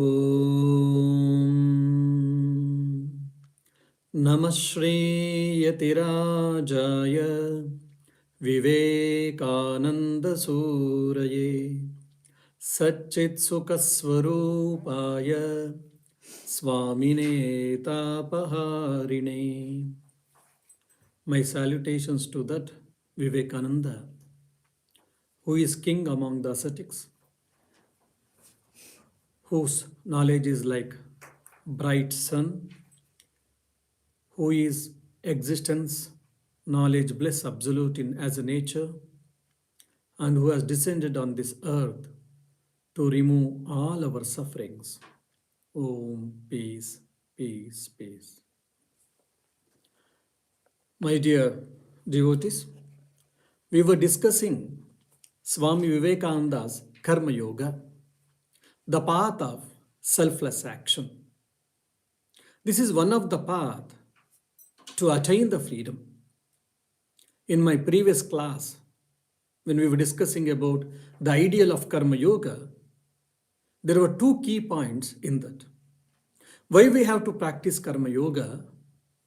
Om Namah Shri Yatirajaya Vivekananda Suraye Satchit Sukaswarupaya Swamine Tapaharine. My salutations to that Vivekananda, who is king among the ascetics, whose knowledge is like bright sun, who is existence, knowledge, bliss, absolute in as a nature, and who has descended on this earth to remove all our sufferings. Om, peace, peace, peace. My dear devotees, we were discussing Swami Vivekananda's Karma Yoga, the path of selfless action. This is one of the paths to attain the freedom. In my previous class, when we were discussing about the ideal of Karma Yoga, there were two key points in that. Why we have to practice Karma Yoga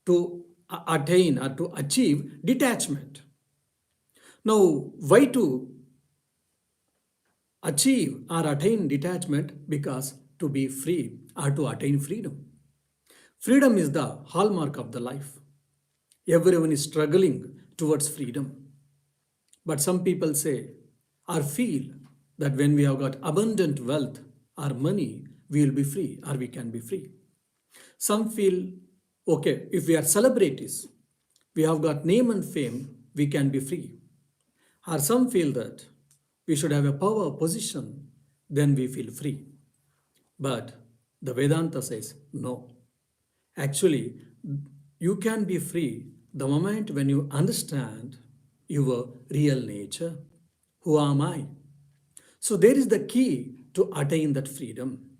to attain or to achieve detachment. Now, why to achieve or attain detachment? Because to be free or to attain freedom. Freedom is the hallmark of the life. Everyone is struggling towards freedom. But some people say or feel that when we have got abundant wealth or money, we will be free or we can be free. Some feel, okay, if we are celebrities, we have got name and fame, we can be free. Or some feel that we should have a power position, then we feel free. But the Vedanta says no. Actually, you can be free the moment when you understand your real nature. Who am I? So there is the key to attain that freedom.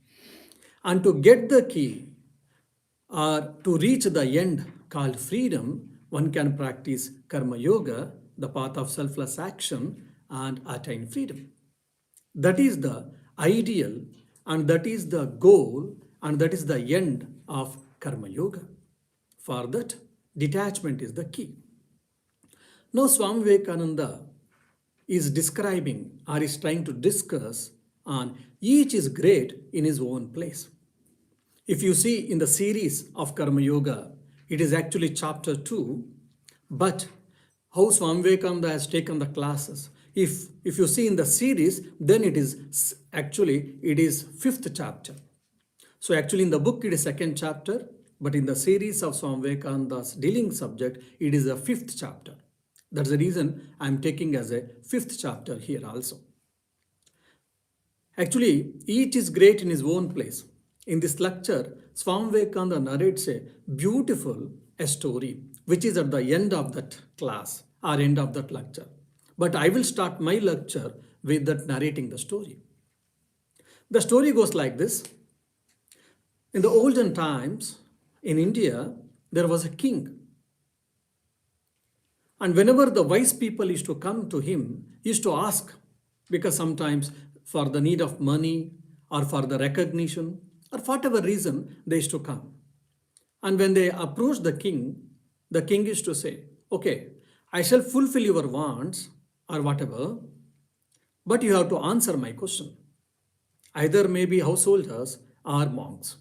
And to get the key or to reach the end called freedom, one can practice Karma Yoga, the path of selfless action, and attain freedom. That is the ideal, and that is the goal, and that is the end of Karma Yoga. For that, detachment is the key. Now, Swami Vivekananda is describing or is trying to discuss on each is great in his own place. If you see in the series of Karma Yoga, it is actually chapter 2, but how Swami Vivekananda has taken the classes. If you see in the series, then it is 5th chapter. So actually in the book it is 2nd chapter, but in the series of Swami Vivekananda's dealing subject, it is a 5th chapter. That's the reason I'm taking as a 5th chapter here also. Actually, each is great in his own place. In this lecture, Swami Vivekananda narrates a beautiful story, which is at the end of that class or end of that lecture. But I will start my lecture with that narrating the story. The story goes like this. In the olden times, in India, there was a king. And whenever the wise people used to come to him, he used to ask, because sometimes for the need of money or for the recognition or for whatever reason, they used to come. And when they approached the king used to say, okay, I shall fulfill your wants or whatever, but you have to answer my question. Either maybe householders or monks.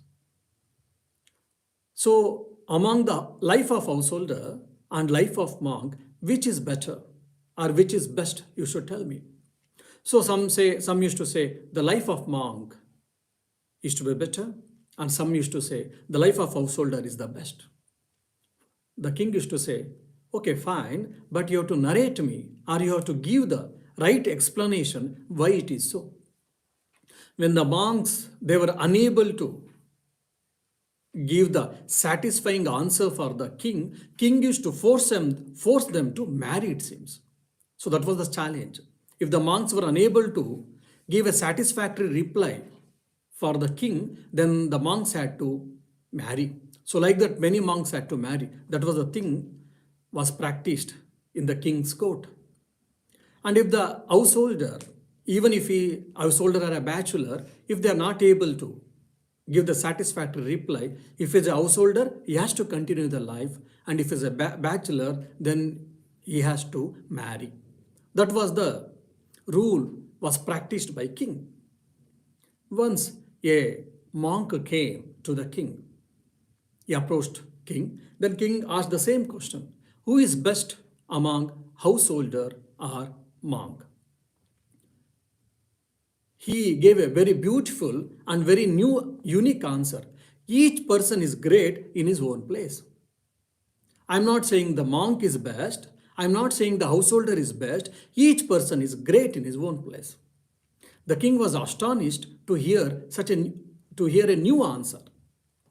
So among the life of householder and life of monk, which is better or which is best, you should tell me. So some used to say the life of monk is to be better, and some used to say the life of householder is the best. The king used to say, okay, fine, but you have to narrate me or you have to give the right explanation why it is so. When the monks, they were unable to give the satisfying answer for the king used to force them to marry, it seems. So that was the challenge. If the monks were unable to give a satisfactory reply for the king, then the monks had to marry. So like that, many monks had to marry. That was the thing was practiced in the king's court. And if the householder, even if householder or a bachelor, if they are not able to give the satisfactory reply. If he's a householder, he has to continue the life, and if he's a bachelor, then he has to marry. That was the rule was practiced by king. Once a monk came to the king. He approached king. Then king asked the same question: who is best among householder or monk? He gave a very beautiful and very new, unique answer. Each person is great in his own place. I'm not saying the monk is best. I'm not saying the householder is best. Each person is great in his own place. The king was astonished to hear a new answer.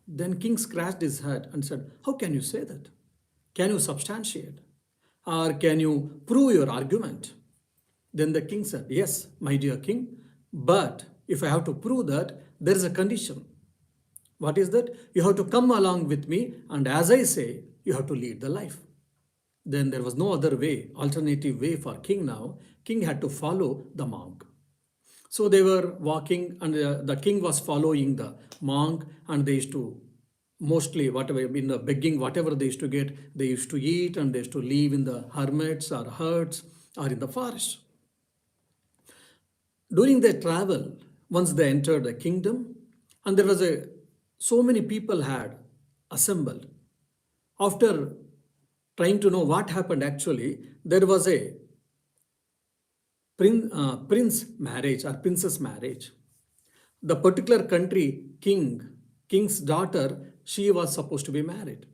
Then king scratched his head and said, "How can you say that? Can you substantiate? Or can you prove your argument?" Then the king said, "Yes, my dear king, but if I have to prove that, there is a condition. What is that? You have to come along with me, and as I say, you have to lead the life." Then there was no other way, alternative way for king now. King had to follow the monk. So they were walking, and the king was following the monk, and they used to mostly whatever in the begging, whatever they used to get, they used to eat, and they used to live in the hermits or huts or in the forest. During their travel, once they entered the kingdom, and there was so many people had assembled. After trying to know what happened actually, there was a prince marriage or princess marriage. The particular country king's daughter, she was supposed to be married.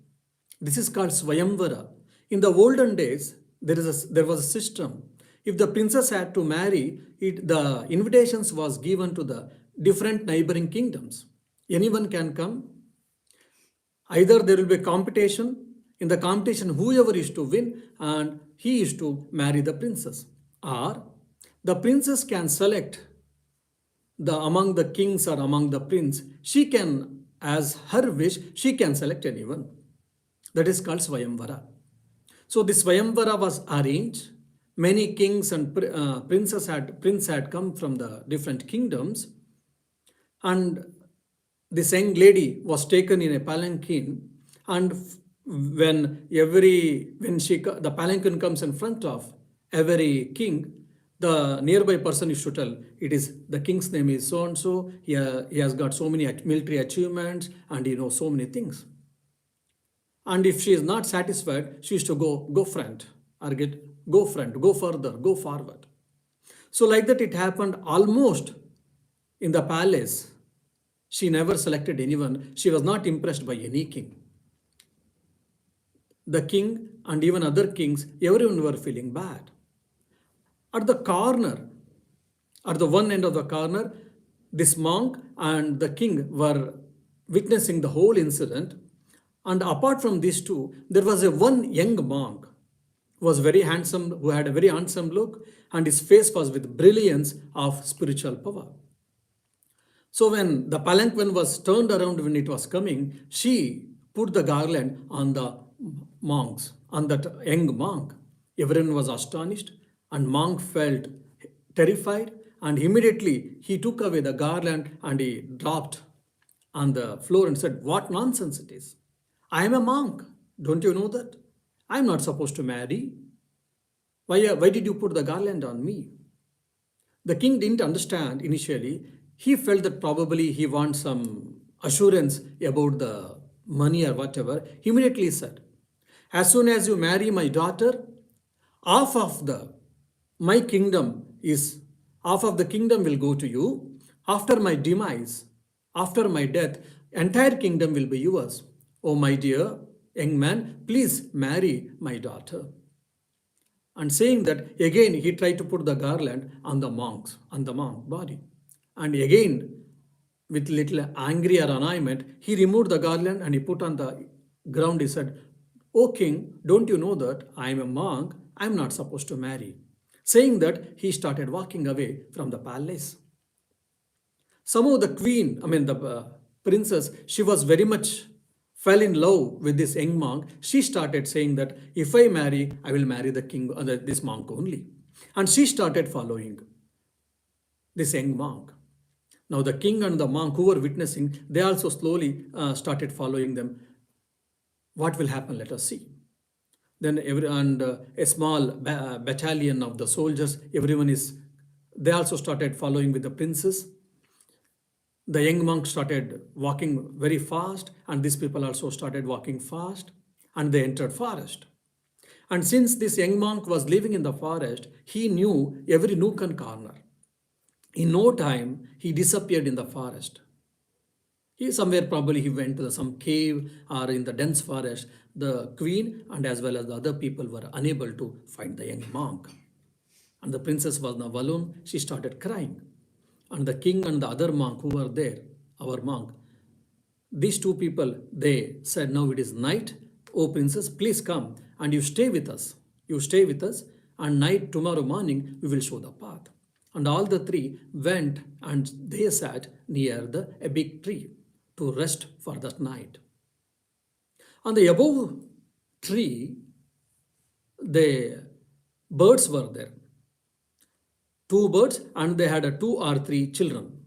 This is called Swayamvara. In the olden days, there was a system. If the princess had to marry, the invitations was given to the different neighboring kingdoms. Anyone can come. Either there will be a competition. In the competition, whoever is to win, and he is to marry the princess. Or the princess can select among the kings or among the prince. She can, as her wish, she can select anyone. That is called Swayamvara. So this Swayamvara was arranged. Many kings and prince had come from the different kingdoms, and this young lady was taken in a palanquin, and when the palanquin comes in front of every king, the nearby person is to tell, it is the king's name is so and so. He has got so many military achievements, and he knows so many things. And if she is not satisfied, she is to go front or go front, go further, go forward. So like that, it happened almost in the palace. She never selected anyone. She was not impressed by any king. The king and even other kings, everyone were feeling bad. At the corner, at the one end of the corner, this monk and the king were witnessing the whole incident. And apart from these two, there was one young monk who was very handsome, who had a very handsome look, and his face was with brilliance of spiritual power. So when the palanquin was turned around when it was coming, she put the garland on the monks, on that young monk. Everyone was astonished, and monk felt terrified, and immediately he took away the garland and he dropped on the floor and said, "What nonsense it is! I am a monk. Don't you know that? I am not supposed to marry. Why did you put the garland on me?" The king didn't understand initially. He felt that probably he wants some assurance about the money or whatever. He immediately said, "As soon as you marry my daughter, half of the kingdom will go to you. After my demise, after my death, entire kingdom will be yours. Oh, my dear young man, please marry my daughter." And saying that, again he tried to put the garland on the monk body. And again, with little angry or annoyment, he removed the garland and he put on the ground. He said, "O king, don't you know that I am a monk? I am not supposed to marry." Saying that, he started walking away from the palace. Somehow the princess, she was very much fell in love with this young monk. She started saying that if I marry, I will marry the king, this monk only. And she started following this young monk. Now the king and the monk who were witnessing, they also slowly started following them. What will happen? Let us see. Then a small battalion of the soldiers, everyone is, they also started following with the princess. The young monk started walking very fast, and these people also started walking fast, and they entered forest. And since this young monk was living in the forest, he knew every nook and corner. In no time, he disappeared in the forest. He somewhere probably he went to some cave or in the dense forest. The queen and as well as the other people were unable to find the young monk. And the princess was now alone. She started crying. And the king and the other monk who were there, our monk, these two people, they said, now it is night. Oh princess, please come and you stay with us. You stay with us, and night tomorrow morning we will show the path. And all the three went and they sat near a big tree to rest for that night. On the above tree, the birds were there. Two birds, and they had two or three children.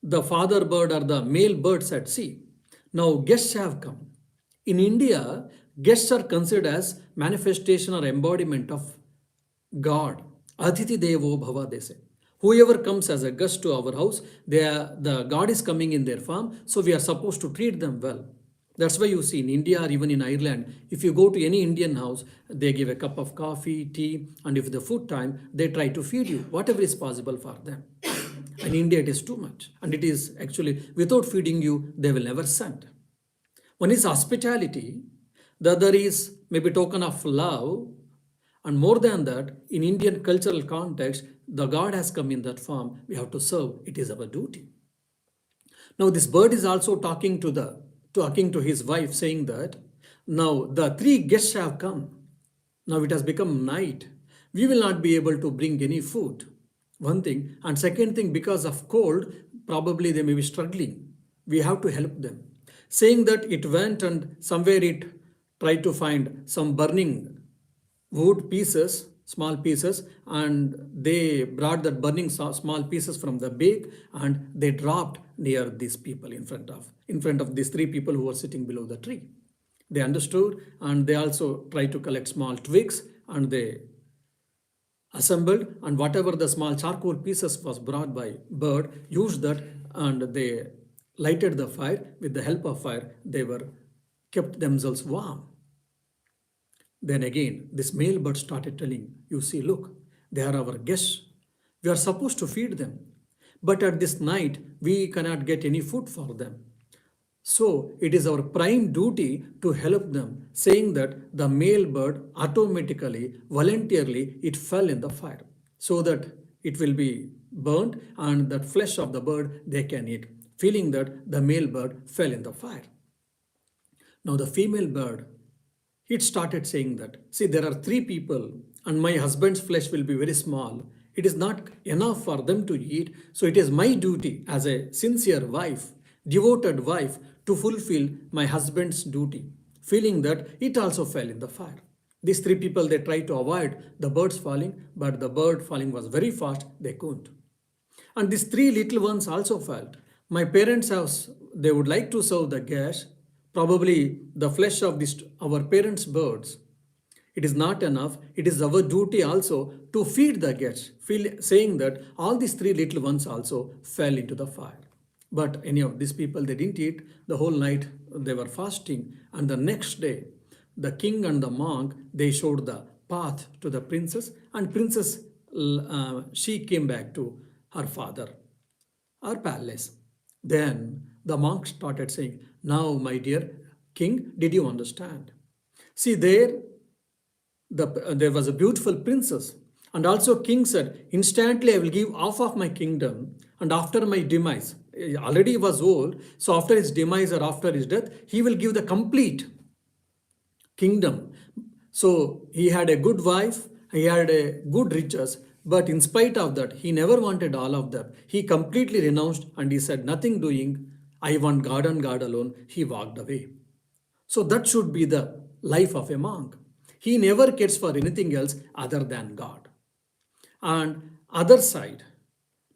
The father bird or the male bird said, see, now guests have come. In India, guests are considered as manifestation or embodiment of God. Aditi Devo Bhava, they say. Whoever comes as a guest to our house, the God is coming in their form, so we are supposed to treat them well. That's why you see in India or even in Ireland, if you go to any Indian house, they give a cup of coffee, tea, and if the food time, they try to feed you, whatever is possible for them. In India, it is too much. And it is actually, without feeding you, they will never send. One is hospitality, the other is maybe token of love. And more than that, in Indian cultural context, the God has come in that form. We have to serve. It is our duty. Now, this bird is also talking to his wife, saying that now the three guests have come. Now it has become night. We will not be able to bring any food. One thing. And second thing, because of cold, probably they may be struggling. We have to help them. Saying that, it went and somewhere it tried to find some burning wood pieces, small pieces, and they brought that burning small pieces from the bake, and they dropped near these people in front of these three people who were sitting below the tree. They understood, and they also tried to collect small twigs, and they assembled, and whatever the small charcoal pieces was brought by bird, used that, and they lighted the fire. With the help of fire, they were kept themselves warm. Then again, this male bird started telling, you see, look, they are our guests. We are supposed to feed them. But at this night, we cannot get any food for them. So it is our prime duty to help them, saying that the male bird automatically, voluntarily, it fell in the fire so that it will be burnt and the flesh of the bird they can eat, feeling that the male bird fell in the fire. Now the female bird, it started saying that, see, there are three people and my husband's flesh will be very small. It is not enough for them to eat. So it is my duty as a sincere wife, devoted wife, to fulfill my husband's duty, feeling that it also fell in the fire. These three people, they tried to avoid the birds falling, but the bird falling was very fast. They couldn't. And these three little ones also felt, my parents' house, they would like to serve the guests, probably the flesh of our parents' birds. It is not enough. It is our duty also to feed the guests, saying that all these three little ones also fell into the fire. But anyhow, these people, they didn't eat the whole night. They were fasting. And the next day, the king and the monk, they showed the path to the princess. And princess, she came back to her father, her palace. Then the monk started saying, now, my dear king, did you understand? See, there was a beautiful princess. And also king said, instantly I will give half of my kingdom, and after my demise, already he was old, so after his demise or after his death, he will give the complete kingdom. So he had a good wife, he had a good riches, but in spite of that, he never wanted all of that. He completely renounced and he said, nothing doing, I want God and God alone. He walked away. So that should be the life of a monk. He never cares for anything else other than God. And other side,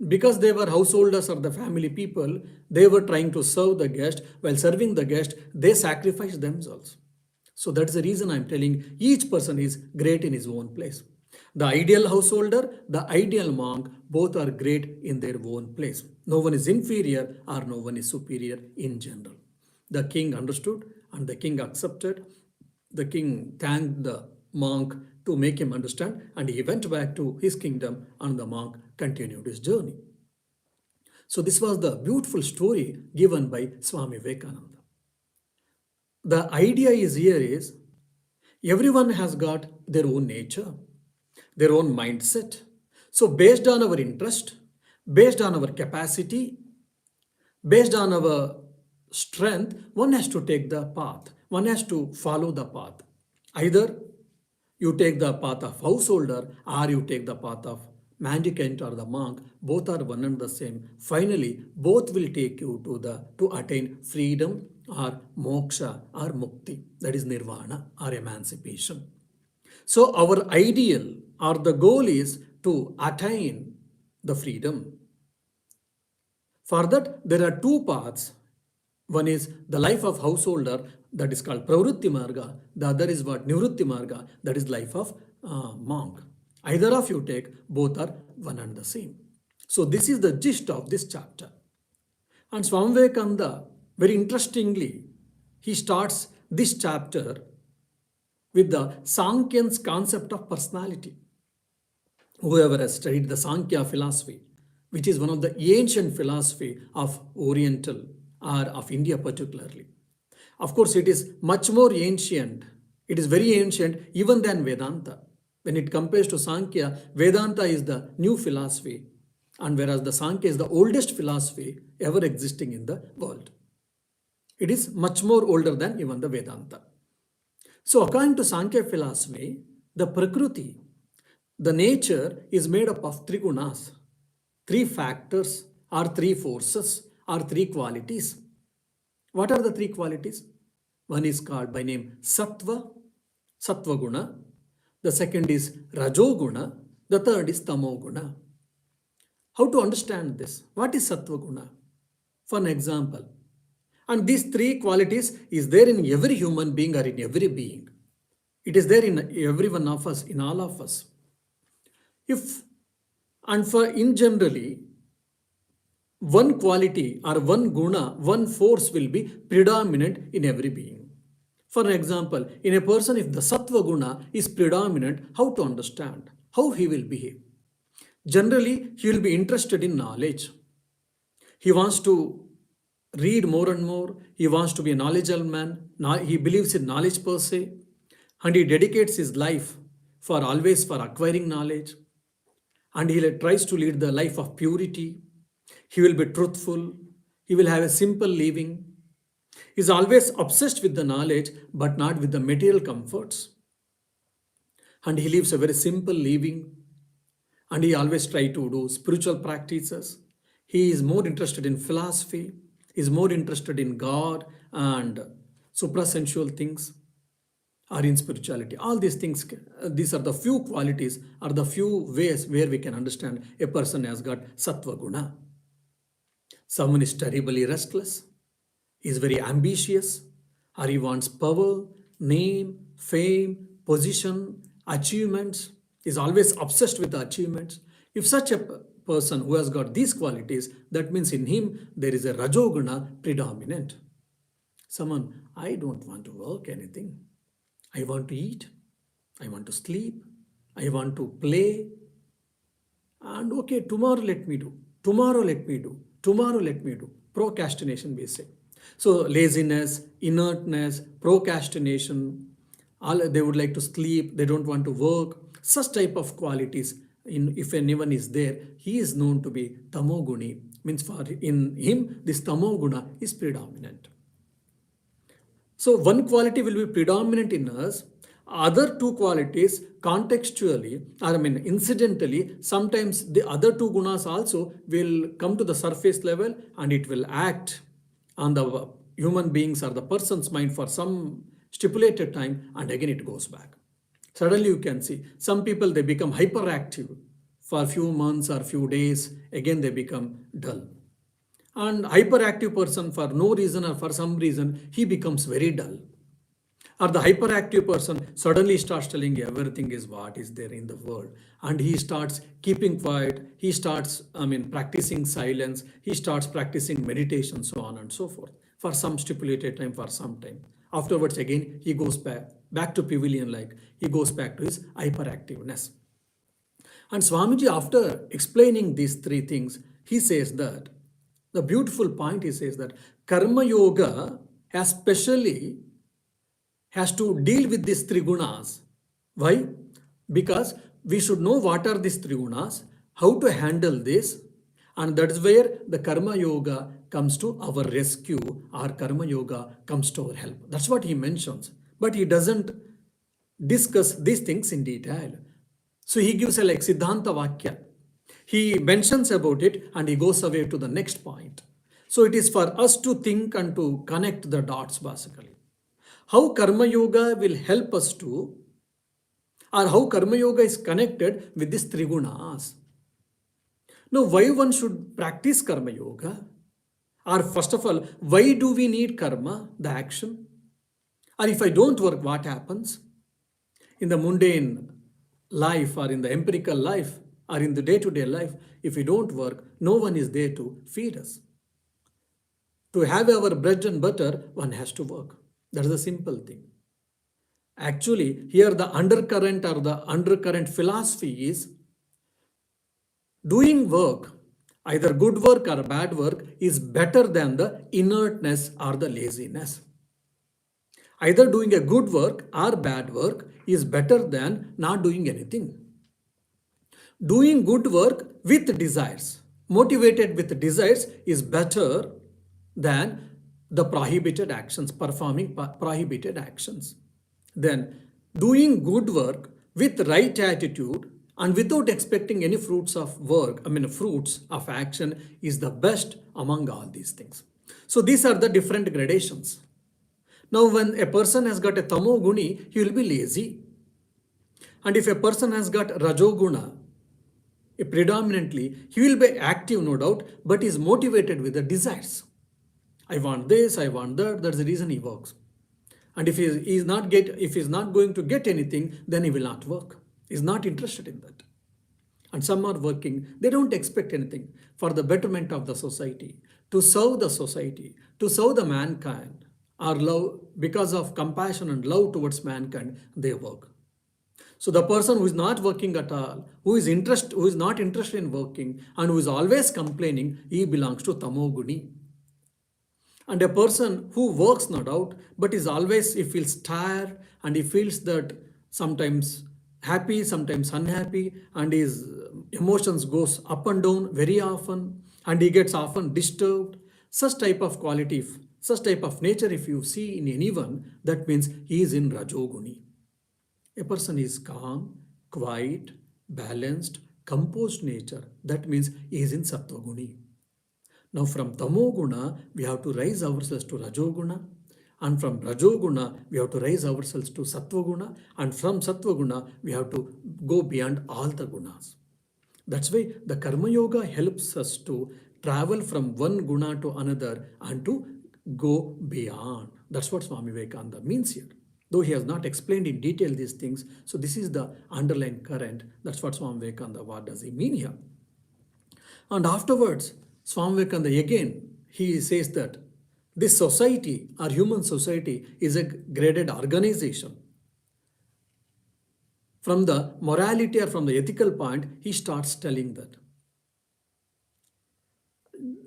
Because they were householders or the family people, they were trying to serve the guest. While serving the guest, they sacrificed themselves. So that's the reason I'm telling each person is great in his own place. The ideal householder, the ideal monk, both are great in their own place. No one is inferior or no one is superior in general. The king understood and the king accepted. The king thanked the monk to make him understand, and he went back to his kingdom, and the monk continued his journey. So, this was the beautiful story given by Swami Vivekananda. The idea is here is everyone has got their own nature, their own mindset. So, based on our interest, based on our capacity, based on our strength, one has to take the path, one has to follow the path. Either you take the path of householder or you take the path of mendicant or the monk. Both are one and the same. Finally, both will take you to attain freedom or moksha or mukti, that is nirvana or emancipation. So our ideal or the goal is to attain the freedom. For that, there are two paths. One is the life of householder, that is called pravrutti marga. The other is what? Nivrutti marga, that is life of monk. Either of you take, both are one and the same. So this is the gist of this chapter. And Swami Vivekananda, very interestingly, he starts this chapter with the Sankyan's concept of personality. Whoever has studied the Sankhya philosophy, which is one of the ancient philosophy of Oriental or of India particularly. Of course, it is much more ancient. It is very ancient even than Vedanta. When it compares to Sankhya, Vedanta is the new philosophy, and whereas the Sankhya is the oldest philosophy ever existing in the world. It is much more older than even the Vedanta. So according to Sankhya philosophy, the Prakriti, the nature is made up of three gunas, three factors or three forces or three qualities. What are the three qualities? One is called by name Sattva, Sattva Guna. The second is Rajoguna. The third is Tamoguna. How to understand this? What is Sattva Guna? For an example. And these three qualities is there in every human being or in every being. It is there in every one of us, in all of us. In generally, one quality or one guna, one force will be predominant in every being. For example, in a person, if the sattva guna is predominant, how to understand? How he will behave? Generally, he will be interested in knowledge. He wants to read more and more. He wants to be a knowledgeable man. He believes in knowledge per se. And he dedicates his life for always for acquiring knowledge. And he tries to lead the life of purity. He will be truthful. He will have a simple living. He is always obsessed with the knowledge, but not with the material comforts. And he lives a very simple living. And he always tries to do spiritual practices. He is more interested in philosophy. He is more interested in God and suprasensual things or in spirituality. All these things, these are the few qualities or the few ways where we can understand a person has got sattva guna. Someone is terribly restless, he is very ambitious, or he wants power, name, fame, position, achievements, is always obsessed with the achievements. If such a person who has got these qualities, that means in him there is a rajoguna predominant. Someone, I don't want to work anything. I want to eat. I want to sleep. I want to play. And okay, tomorrow let me do. Tomorrow let me do. Tomorrow let me do. Procrastination, we say. So laziness, inertness, procrastination, they would like to sleep, they don't want to work. Such type of qualities, if anyone is there, he is known to be tamoguni. Means in him, this tamoguna is predominant. So one quality will be predominant in us. Other two qualities contextually, incidentally, sometimes the other two gunas also will come to the surface level and it will act on the human beings or the person's mind for some stipulated time, and again it goes back. Suddenly you can see some people, they become hyperactive for a few months or few days, again they become dull. And hyperactive person, for no reason or for some reason, he becomes very dull. Or the hyperactive person suddenly starts telling everything is what is there in the world, and he starts keeping quiet, he starts practicing silence, he starts practicing meditation, so on and so forth, for some stipulated time, for some time. Afterwards again he goes back to pavilion, like he goes back to his hyperactiveness. And Swamiji, after explaining these three things, he says that the beautiful point, he says that karma yoga especially has to deal with these three gunas. Why? Because we should know what are these three gunas, how to handle this, and that is where the karma yoga comes to our rescue, or karma yoga comes to our help. That's what he mentions. But he doesn't discuss these things in detail. So he gives a like Siddhanta Vakya. He mentions about it and he goes away to the next point. So it is for us to think and to connect the dots basically. How Karma Yoga will help us to, or how Karma Yoga is connected with these three gunas. Now, why one should practice Karma Yoga? Or first of all, why do we need karma, the action? Or if I don't work, what happens? In the mundane life or in the empirical life or in the day-to-day life, if we don't work, no one is there to feed us. To have our bread and butter, one has to work. That is a simple thing. Actually, here the undercurrent or the undercurrent philosophy is doing work, either good work or bad work, is better than the inertness or the laziness. Either doing a good work or bad work is better than not doing anything. Doing good work with desires, motivated with desires, is better than the prohibited actions, performing prohibited actions. Then doing good work with right attitude and without expecting any fruits of work, fruits of action, is the best among all these things. So these are the different gradations. Now, when a person has got a tamoguni, he will be lazy. And if a person has got rajoguna, predominantly, he will be active, no doubt, but is motivated with the desires. I want this, I want that, that's the reason he works. And if he is not going to get anything, then he will not work. He is not interested in that. And some are working, they don't expect anything for the betterment of the society, to serve the society, to serve the mankind, or love, because of compassion and love towards mankind, they work. So the person who is not working at all, who is not interested in working, and who is always complaining, he belongs to tamoguni. And a person who works, no doubt, but is always, he feels tired and he feels that sometimes happy, sometimes unhappy, and his emotions goes up and down very often, and he gets often disturbed. Such type of quality, such type of nature, if you see in anyone, that means he is in Rajoguni. A person is calm, quiet, balanced, composed nature. That means he is in Sattva-guni. Now from Tamoguna, we have to raise ourselves to Rajoguna. And from Rajoguna, we have to raise ourselves to Sattva-guna. And from Sattva-guna, we have to go beyond all the gunas. That's why the Karma Yoga helps us to travel from one guna to another and to go beyond. That's what Swami Vivekananda means here. Though he has not explained in detail these things, so this is the underlying current. That's what Swami Vivekananda, what does he mean here? And afterwards, Swami Vivekananda again, he says that this society, our human society, is a graded organization. From the morality or from the ethical point, he starts telling that.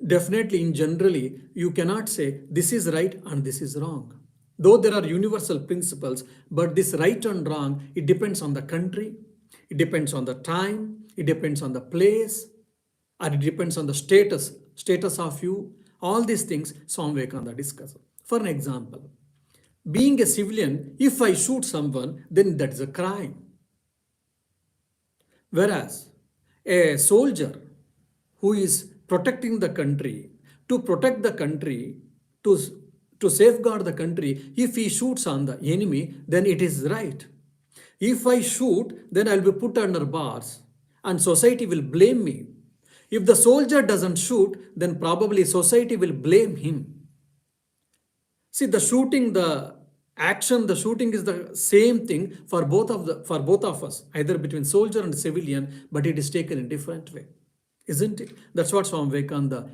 Definitely, in generally, you cannot say this is right and this is wrong. Though there are universal principles, but this right and wrong, it depends on the country, it depends on the time, it depends on the place, or it depends on the status of you. All these things Swami Vivekananda discusses. For an example, being a civilian, if I shoot someone, then that is a crime. Whereas a soldier who is protecting the country, to protect the country, to safeguard the country, if he shoots on the enemy, then it is right. If I shoot, then I'll be put under bars and society will blame me. If the soldier doesn't shoot, then probably society will blame him. See, the shooting, the action, the shooting is the same thing for both of us, either between soldier and civilian, but it is taken in different way, isn't it? That's what Swami Vivekananda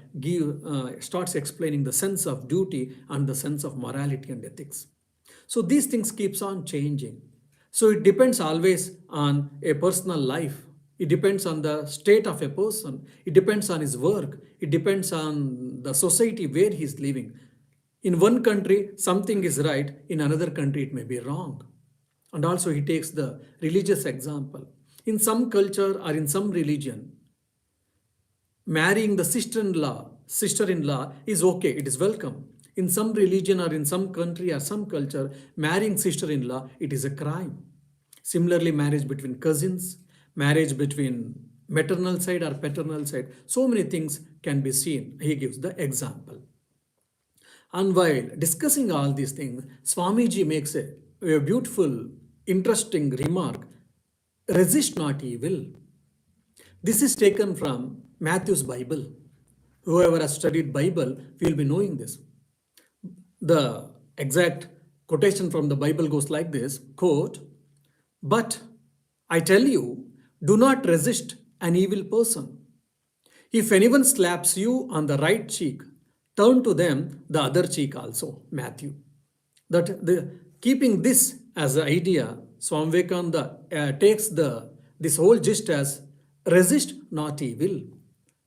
starts explaining the sense of duty and the sense of morality and ethics. So these things keeps on changing. So it depends always on a personal life. It depends on the state of a person. It depends on his work. It depends on the society where he is living. In one country, something is right. In another country, it may be wrong. And also he takes the religious example. In some culture or in some religion, marrying the sister-in-law is okay, it is welcome. In some religion or in some country or some culture, marrying sister-in-law, it is a crime. Similarly, marriage between cousins, marriage between maternal side or paternal side, so many things can be seen. He gives the example. And while discussing all these things, Swamiji makes a beautiful, interesting remark: resist not evil. This is taken from Matthew's Bible. Whoever has studied Bible will be knowing this. The exact quotation from the Bible goes like this, quote, "But I tell you, do not resist an evil person. If anyone slaps you on the right cheek, turn to them the other cheek also." Matthew. Keeping this as the idea, Swami Vivekananda takes this whole gist as resist not evil,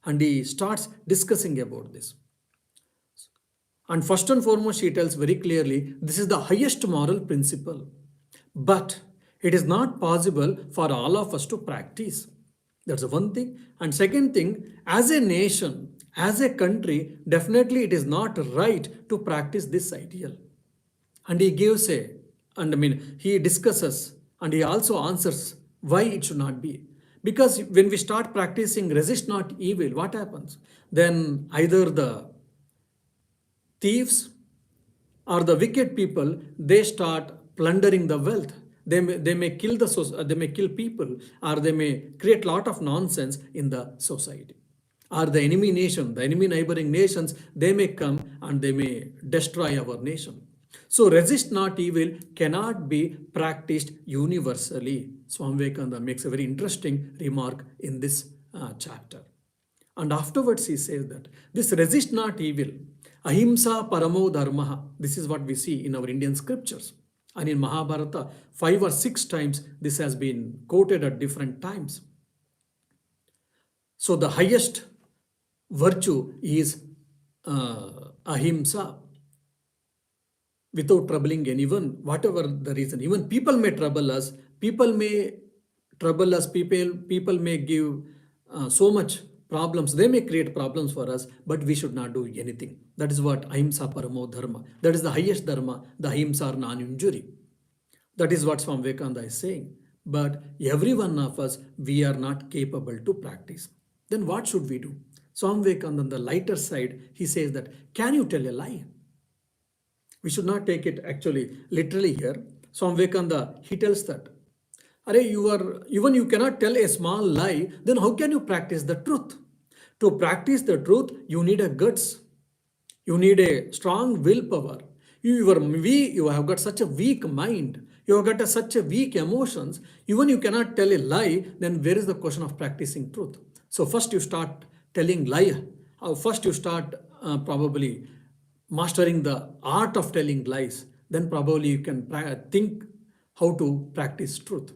and he starts discussing about this. And first and foremost, he tells very clearly this is the highest moral principle, but it is not possible for all of us to practice. That's the one thing. And second thing, as a nation, as a country, definitely it is not right to practice this ideal. And he gives he discusses and he also answers why it should not be. Because when we start practicing resist not evil, what happens? Then either the thieves or the wicked people, they start plundering the wealth. They may kill people, or they may create lot of nonsense in the society. Or the enemy nation, the enemy neighboring nations, they may come and they may destroy our nation. So resist not evil cannot be practiced universally. Swami Vivekananda makes a very interesting remark in this chapter. And afterwards he says that this resist not evil, ahimsa paramo dharma. This is what we see in our Indian scriptures. And in Mahabharata, 5 or 6 times this has been quoted at different times. So the highest virtue is ahimsa, without troubling anyone, whatever the reason. Even people may trouble us, people may give so much problems, they may create problems for us, but we should not do anything. That is what ahimsa paramo dharma. That is the highest dharma, the ahimsa or non-injury. That is what Swami Vivekananda is saying. But every one of us, we are not capable to practice. Then what should we do? Swami Vivekananda on the lighter side, he says that, can you tell a lie? We should not take it actually literally here. Swami Vivekananda, he tells that, even you cannot tell a small lie, then how can you practice the truth? To practice the truth, you need a guts. You need a strong willpower. You have got such a weak mind. You have got such a weak emotions. Even you cannot tell a lie, then where is the question of practicing truth? So first you start telling lie. First you start probably mastering the art of telling lies. Then probably you can think how to practice truth.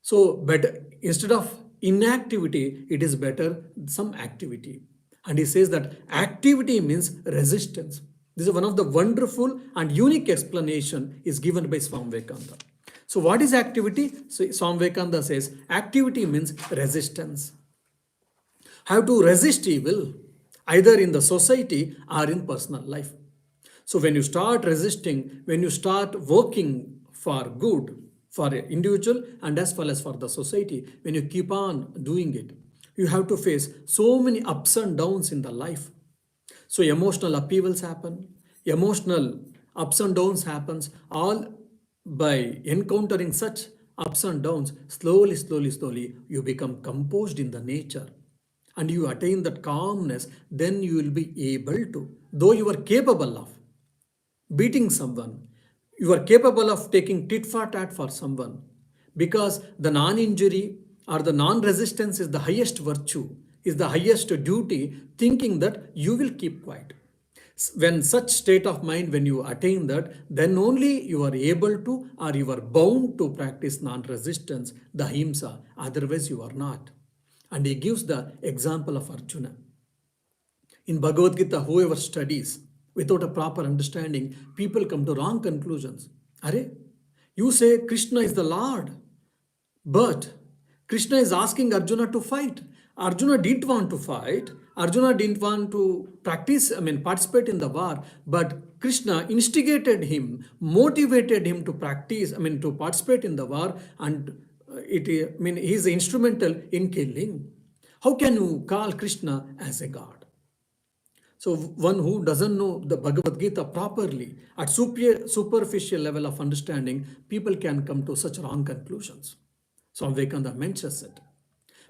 So better, instead of inactivity, it is better some activity. And he says that activity means resistance. This is one of the wonderful and unique explanation is given by Swami Vivekananda. So what is activity? So Swami Vivekananda says activity means resistance. How to resist evil, either in the society or in personal life. So when you start resisting, when you start working for good, for an individual and as well as for the society, when you keep on doing it, you have to face so many ups and downs in the life. So emotional upheavals happen, emotional ups and downs happens, all by encountering such ups and downs, slowly, slowly, slowly, you become composed in the nature and you attain that calmness, then you will be able to, though you are capable of beating someone, you are capable of taking tit for tat for someone, because the non injury or the non resistance is the highest virtue, is the highest duty, thinking that you will keep quiet. When such state of mind, when you attain that, then only you are able to or you are bound to practice non resistance, the himsa, otherwise, you are not. And he gives the example of Arjuna. In Bhagavad Gita, whoever studies without a proper understanding, people come to wrong conclusions. Are, you say Krishna is the Lord, but Krishna is asking Arjuna to fight. Arjuna didn't want to fight. Arjuna didn't want to participate in the war, but Krishna instigated him, motivated him to to participate in the war, and he is instrumental in killing. How can you call Krishna as a god? So one who doesn't know the Bhagavad Gita properly, at superficial level of understanding, people can come to such wrong conclusions. Swami Vivekananda mentions it.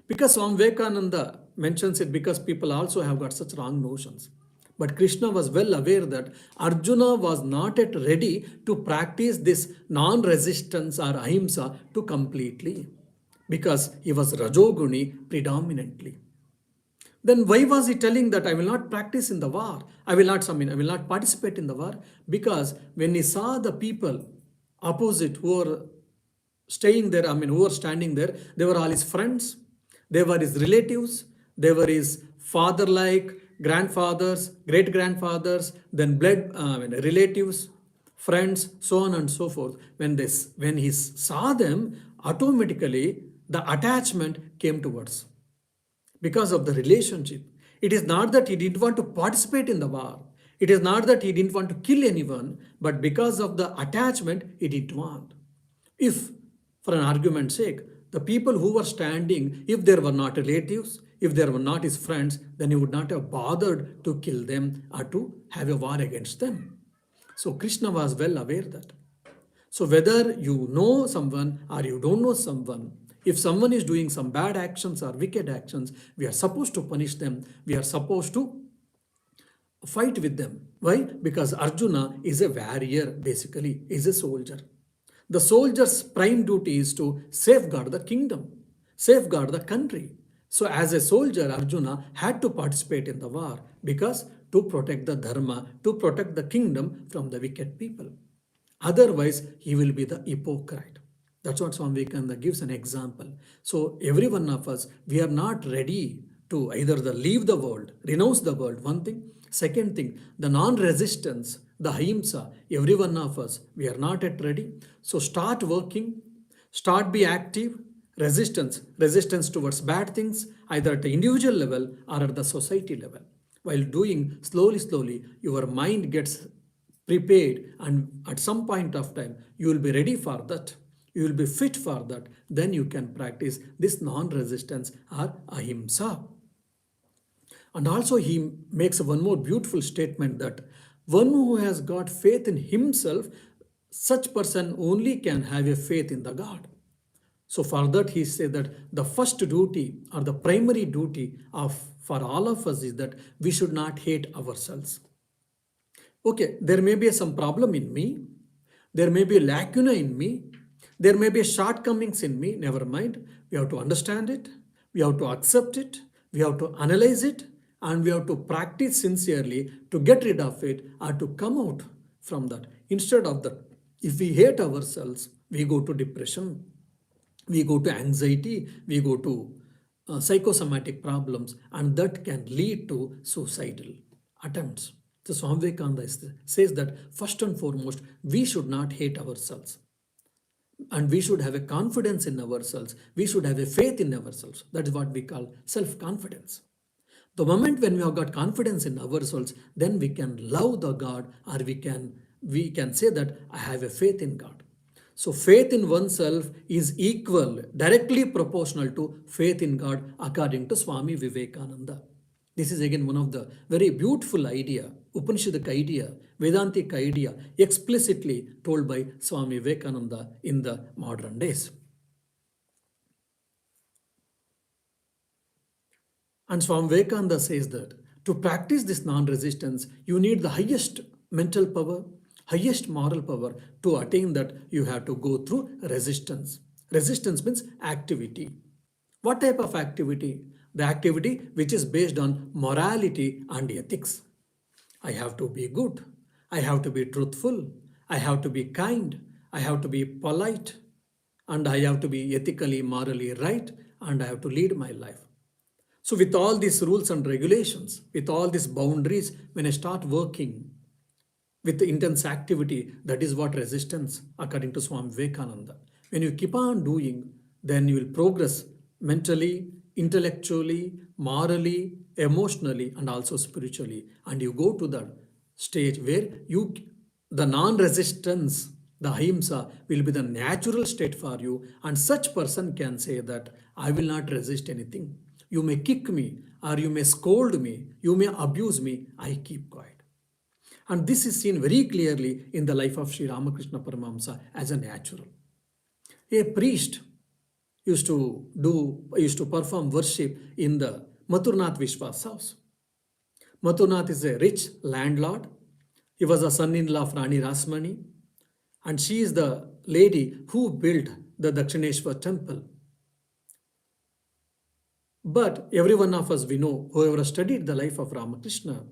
Because Swami Vivekananda mentions it because people also have got such wrong notions. But Krishna was well aware that Arjuna was not yet ready to practice this non-resistance or ahimsa to completely, because he was Rajoguni predominantly. Then why was he telling that I will not practice in the war? I will not participate in the war? Because when he saw the people opposite who were staying there, who were standing there, they were all his friends, they were his relatives, they were his father-like, grandfathers, great-grandfathers, then blood relatives, friends, so on and so forth. When he saw them, automatically the attachment came towards, because of the relationship. It is not that he didn't want to participate in the war. It is not that he didn't want to kill anyone, but because of the attachment, he didn't want. If, for an argument's sake, the people who were standing, if there were not relatives, if there were not his friends, then he would not have bothered to kill them or to have a war against them. So Krishna was well aware that. So whether you know someone or you don't know someone, if someone is doing some bad actions or wicked actions, we are supposed to punish them. We are supposed to fight with them. Why? Because Arjuna is a warrior, basically, is a soldier. The soldier's prime duty is to safeguard the kingdom, safeguard the country. So as a soldier, Arjuna had to participate in the war, because to protect the dharma, to protect the kingdom from the wicked people. Otherwise, he will be the hypocrite. That's what Swami Vivekananda gives an example. So every one of us, we are not ready to either leave the world, renounce the world, one thing. Second thing, the non-resistance, the ahimsa, every one of us, we are not yet ready. So start working, start be active, resistance towards bad things, either at the individual level or at the society level. While doing, slowly, your mind gets prepared, and at some point of time, you will be ready for that. You will be fit for that. Then you can practice this non-resistance or ahimsa. And also he makes one more beautiful statement, that one who has got faith in himself, such person only can have a faith in the God. So for that he said that the first duty or the primary duty for all of us is that we should not hate ourselves. Okay, there may be some problem in me, there may be a lacuna in me, there may be shortcomings in me, never mind. We have to understand it, we have to accept it, we have to analyze it, and we have to practice sincerely to get rid of it or to come out from that. Instead of that, if we hate ourselves, we go to depression, we go to anxiety, we go to psychosomatic problems, and that can lead to suicidal attempts. So Swami Vivekananda says that first and foremost, we should not hate ourselves. And we should have a confidence in ourselves. We should have a faith in ourselves. That is what we call self-confidence. The moment when we have got confidence in ourselves, then we can love the God, or we can say that I have a faith in God. So faith in oneself is equal, directly proportional to faith in God, according to Swami Vivekananda. This is again one of the very beautiful idea, Upanishadic idea, Vedantic idea, explicitly told by Swami Vivekananda in the modern days. And Swami Vivekananda says that to practice this non resistance, you need the highest mental power, highest moral power. To attain that, you have to go through resistance. Resistance means activity. What type of activity? The activity which is based on morality and ethics. I have to be good. I have to be truthful. I have to be kind. I have to be polite. And I have to be ethically, morally right. And I have to lead my life. So, with all these rules and regulations, with all these boundaries, when I start working with intense activity, that is what resistance, according to Swami Vivekananda. When you keep on doing, then you will progress mentally, intellectually, morally, emotionally, and also spiritually. And you go to the stage where the non-resistance, the ahimsa, will be the natural state for you. And such person can say that I will not resist anything. You may kick me, or you may scold me, you may abuse me, I keep quiet. And this is seen very clearly in the life of Sri Ramakrishna Paramahamsa as a natural. A priest used to perform worship in the Mathurnath Vishwas house. Mathurnath is a rich landlord. He was a son-in-law of Rani Rasmani, and she is the lady who built the Dakshineshwar temple. But every one of us, we know, whoever studied the life of Ramakrishna,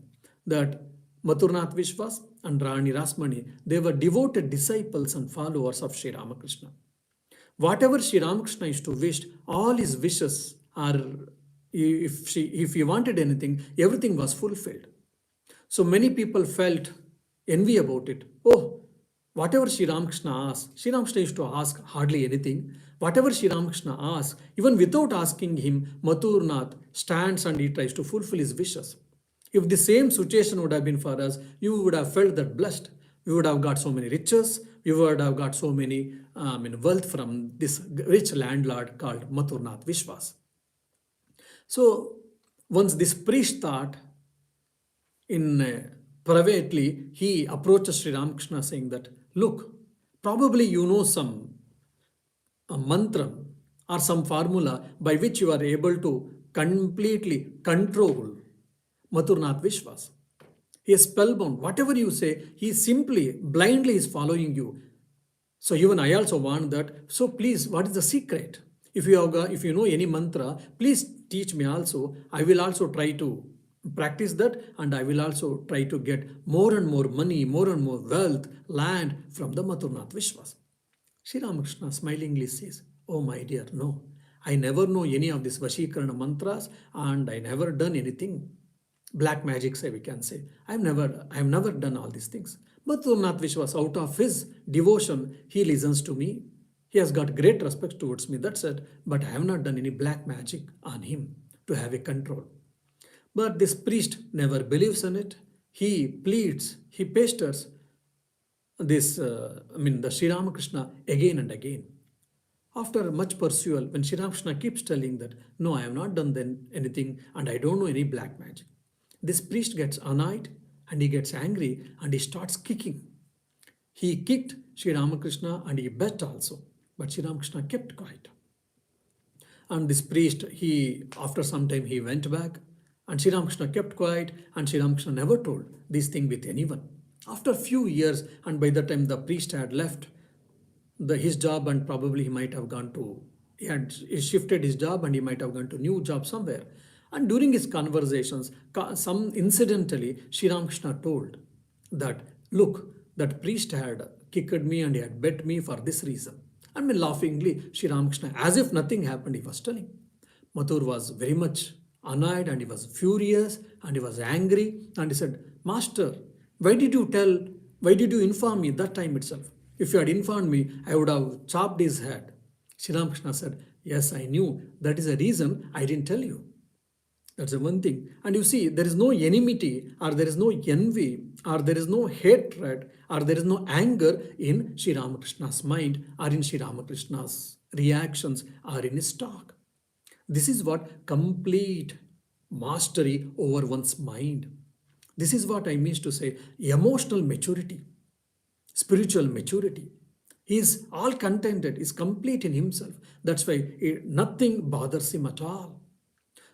that Mathurnath Vishwas and Rani Rasmani, they were devoted disciples and followers of Sri Ramakrishna. Whatever Sri Ramakrishna used to wish, all his wishes are, if he wanted anything, everything was fulfilled. So many people felt envy about it. Oh, whatever Sri Ramakrishna asked, Sri Ramakrishna used to ask hardly anything. Whatever Sri Ramakrishna asked, even without asking him, Mathurnath stands and he tries to fulfill his wishes. If the same situation would have been for us, you would have felt that blessed. We would have got so many riches. We would have got so many wealth from this rich landlord called Mathurnath Vishwas. So once this priest thought, in privately, he approaches Sri Ramakrishna saying that, look, probably you know some a mantra or some formula by which you are able to completely control Mathurnath Vishwas. He is spellbound. Whatever you say, he simply, blindly is following you. So even I also want that. So please, what is the secret? If you know any mantra, please teach me also. I will also try to practice that, and I will also try to get more and more money, more and more wealth, land from the Mathurnath Vishwas. Sri Ramakrishna smilingly says, oh my dear, no. I never know any of these Vashikarana mantras, and I never done anything. Black magic, say we can say. I have never done all these things. But Mathurnath Vishwas, out of his devotion, he listens to me. He has got great respect towards me. That's it. But I have not done any black magic on him to have a control. But this priest never believes in it. He pleads, he pesters the Sri Ramakrishna again and again. After much pursuit, when Sri Ramakrishna keeps telling that, no, I have not done then anything and I don't know any black magic, this priest gets annoyed and he gets angry and he starts kicking. He kicked Sri Ramakrishna and he bet also, but Sri Ramakrishna kept quiet. And this priest, after some time, he went back, and Sri Ramakrishna kept quiet, and Sri Ramakrishna never told this thing with anyone. After a few years, and by the time the priest had left his job, and probably he had shifted his job, and he might have gone to new job somewhere. And during his conversations, incidentally, Sri Ramakrishna told that, look, that priest had kicked me and he had bet me for this reason. And laughingly, Sri Ramakrishna, as if nothing happened, he was telling. Mathur was very much annoyed and he was furious and he was angry, and he said, Master, why did you inform me that time itself? If you had informed me, I would have chopped his head. Sri Ramakrishna said, yes, I knew. That is the reason I didn't tell you. That's the one thing. And you see, there is no enmity, or there is no envy, or there is no hatred, or there is no anger in Sri Ramakrishna's mind, or in Sri Ramakrishna's reactions, or in his talk. This is what complete mastery over one's mind. This is what I mean to say emotional maturity, spiritual maturity. He is all contented, is complete in himself. That's why nothing bothers him at all.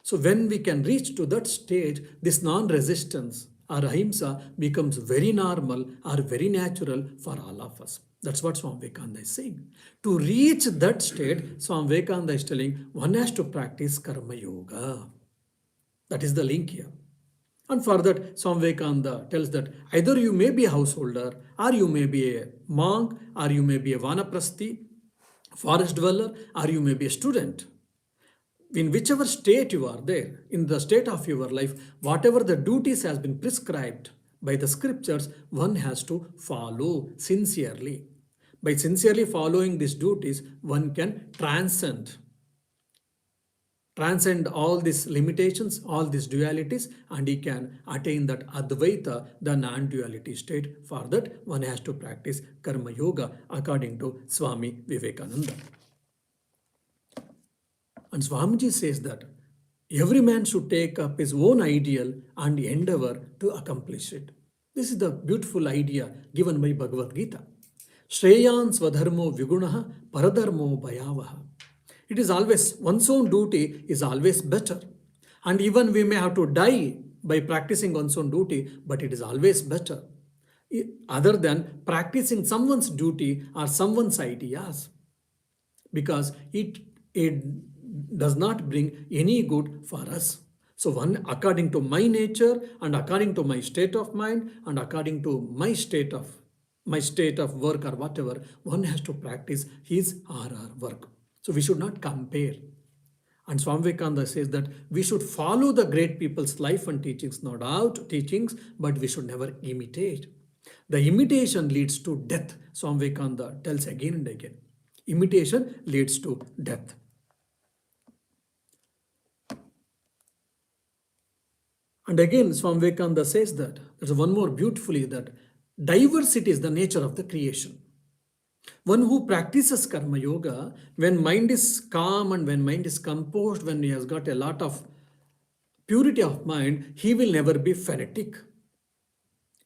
So when we can reach to that stage, this non-resistance or ahimsa becomes very normal or very natural for all of us. That's what Swami Vivekananda is saying. To reach that state, Swami Vivekananda is telling one has to practice karma yoga. That is the link here. And for that, Swami Vivekananda tells that either you may be a householder, or you may be a monk, or you may be a vanaprasthi, forest dweller, or you may be a student. In whichever state you are there, in the state of your life, whatever the duties has been prescribed by the scriptures, one has to follow sincerely. By sincerely following these duties, one can transcend all these limitations, all these dualities, and he can attain that Advaita, the non-duality state. For that, one has to practice Karma Yoga according to Swami Vivekananda. And Swamiji says that every man should take up his own ideal and endeavor to accomplish it. This is the beautiful idea given by Bhagavad Gita. Shreyan swadharmo vigunaha paradharmo bhayavaha. It is always, one's own duty is always better. And even we may have to die by practicing one's own duty, but it is always better. Other than practicing someone's duty or someone's ideas. Because it does not bring any good for us. So one, according to my nature and according to my state of mind and according to my state of work or whatever, one has to practice his or her work. So we should not compare. And Swami Vivekananda says that we should follow the great people's life and teachings, no doubt teachings, but we should never imitate. The imitation leads to death. Swami Vivekananda tells again and again. Imitation leads to death. And again, Swami Vivekananda says that, there's one more beautifully, that diversity is the nature of the creation. One who practices Karma Yoga, when mind is calm and when mind is composed, when he has got a lot of purity of mind, he will never be fanatic.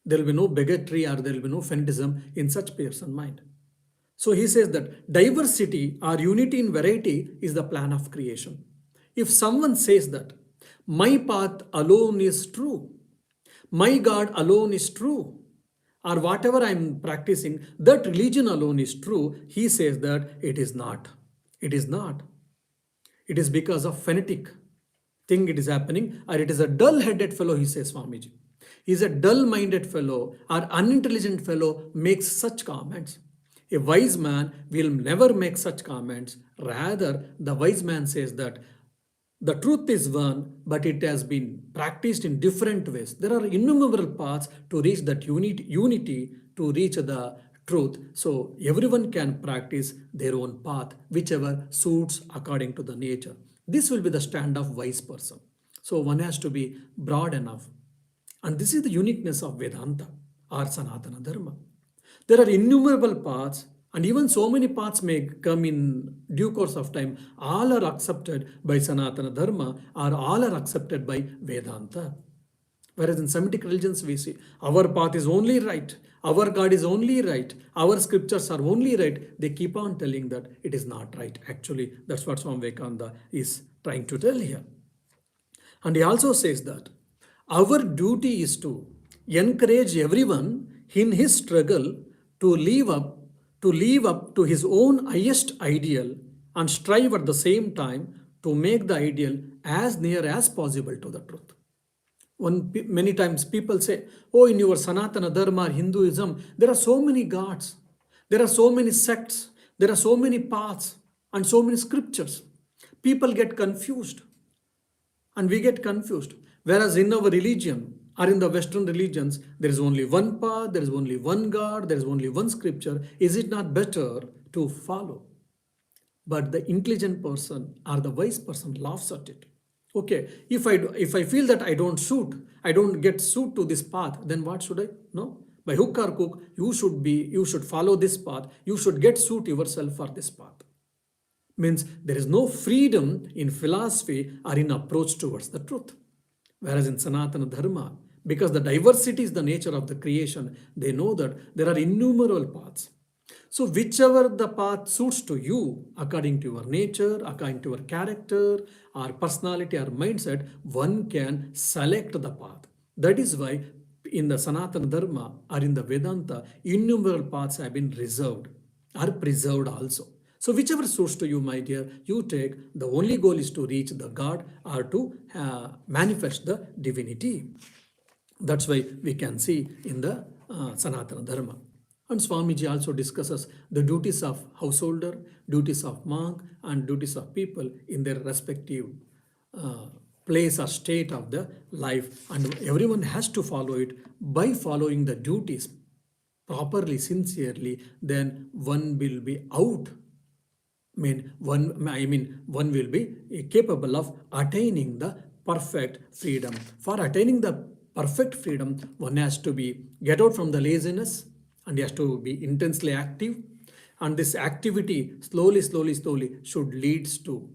There will be no bigotry or there will be no fanatism in such person mind. So he says that diversity or unity in variety is the plan of creation. If someone says that my path alone is true, my God alone is true, or whatever I'm practicing, that religion alone is true, he says that it is not. It is not. It is because of fanatic thing it is happening, or it is a dull-headed fellow, he says, Swamiji. He is a dull-minded fellow or unintelligent fellow makes such comments. A wise man will never make such comments. Rather, the wise man says that the truth is one, but it has been practiced in different ways. There are innumerable paths to reach that unity, to reach the truth. So everyone can practice their own path, whichever suits according to the nature. This will be the stand of wise person. So one has to be broad enough. And this is the uniqueness of Vedanta or Sanatana Dharma. There are innumerable paths, and even so many paths may come in due course of time. All are accepted by Sanatana Dharma, or all are accepted by Vedanta. Whereas in Semitic religions we see our path is only right, our God is only right, our scriptures are only right. They keep on telling that it is not right. Actually, that's what Swami Vivekananda is trying to tell here. And he also says that our duty is to encourage everyone in his struggle to live up to his own highest ideal and strive at the same time to make the ideal as near as possible to the truth. Many times people say, oh, in your Sanatana Dharma or Hinduism, there are so many gods, there are so many sects, there are so many paths and so many scriptures. People get confused and we get confused. Whereas in our religion, or in the Western religions, there is only one path, there is only one God, there is only one scripture. Is it not better to follow? But the intelligent person or the wise person laughs at it. Okay, if I feel that I don't get suit to this path, then what should I? No, by hook or crook, you should follow this path. You should get suit yourself for this path. Means there is no freedom in philosophy or in approach towards the truth. Whereas in Sanatana Dharma, because the diversity is the nature of the creation, they know that there are innumerable paths. So, whichever the path suits to you, according to your nature, according to your character, or personality, or mindset, one can select the path. That is why in the Sanatana Dharma or in the Vedanta, innumerable paths have been reserved or preserved also. So, whichever suits to you, my dear, you take. The only goal is to reach the God or to manifest the divinity. That's why we can see in the Sanatana Dharma. And Swamiji also discusses the duties of householder, duties of monk, and duties of people in their respective uh, place or state of the life. And everyone has to follow it. By following the duties properly, sincerely, then one will be out. One will be capable of attaining the perfect freedom. For attaining the perfect freedom, one has to be get out from the laziness and he has to be intensely active. And this activity slowly should leads to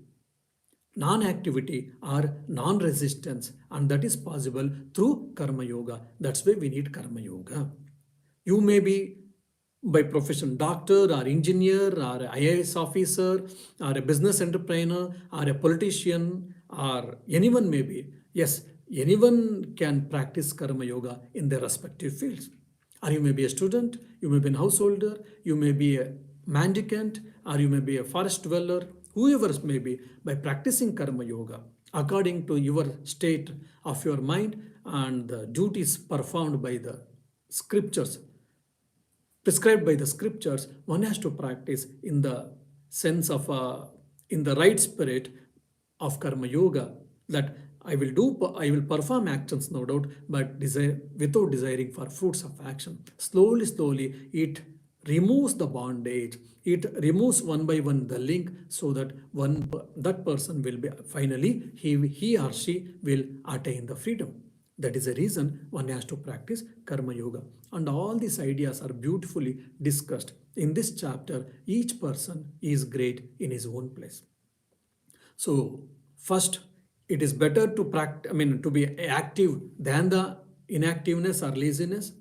non-activity or non-resistance, and that is possible through karma yoga. That's why we need karma yoga. You may be by profession doctor or engineer or IAS officer or a business entrepreneur or a politician or anyone may be. Yes, anyone can practice karma yoga in their respective fields. Or you may be a student, you may be a householder, you may be a mendicant, or you may be a forest dweller, whoever it may be, by practicing karma yoga according to your state of your mind and the duties performed by the scriptures, prescribed by the scriptures, one has to practice in the sense of in the right spirit of karma yoga, that I will perform actions, no doubt, but desire without desiring for fruits of action. Slowly it removes the bondage. It removes one by one the link, so that that person will be finally he or she will attain the freedom. That is the reason one has to practice karma yoga. And all these ideas are beautifully discussed in this chapter. Each person is great in his own place. So, first, it is better to practice, to be active than the inactiveness or laziness.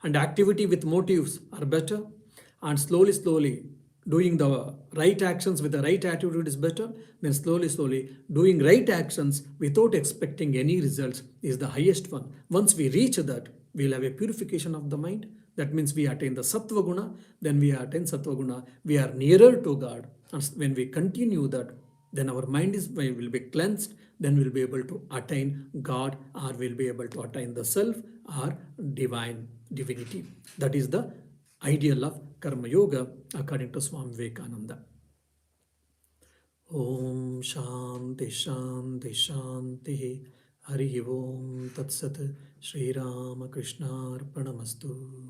And activity with motives are better. And slowly, doing the right actions with the right attitude is better. Then slowly, doing right actions without expecting any results is the highest one. Once we reach that, we'll have a purification of the mind. That means we attain the sattva guna. Then we attain sattva guna, we are nearer to God. And when we continue that, then our mind will be cleansed. Then we'll be able to attain God, or we'll be able to attain the self or divinity. That is the ideal of karma yoga according to Swami Vivekananda. Om Shanti Hari Om Tat Sat. Shri Rama Krishna Arpanamastu.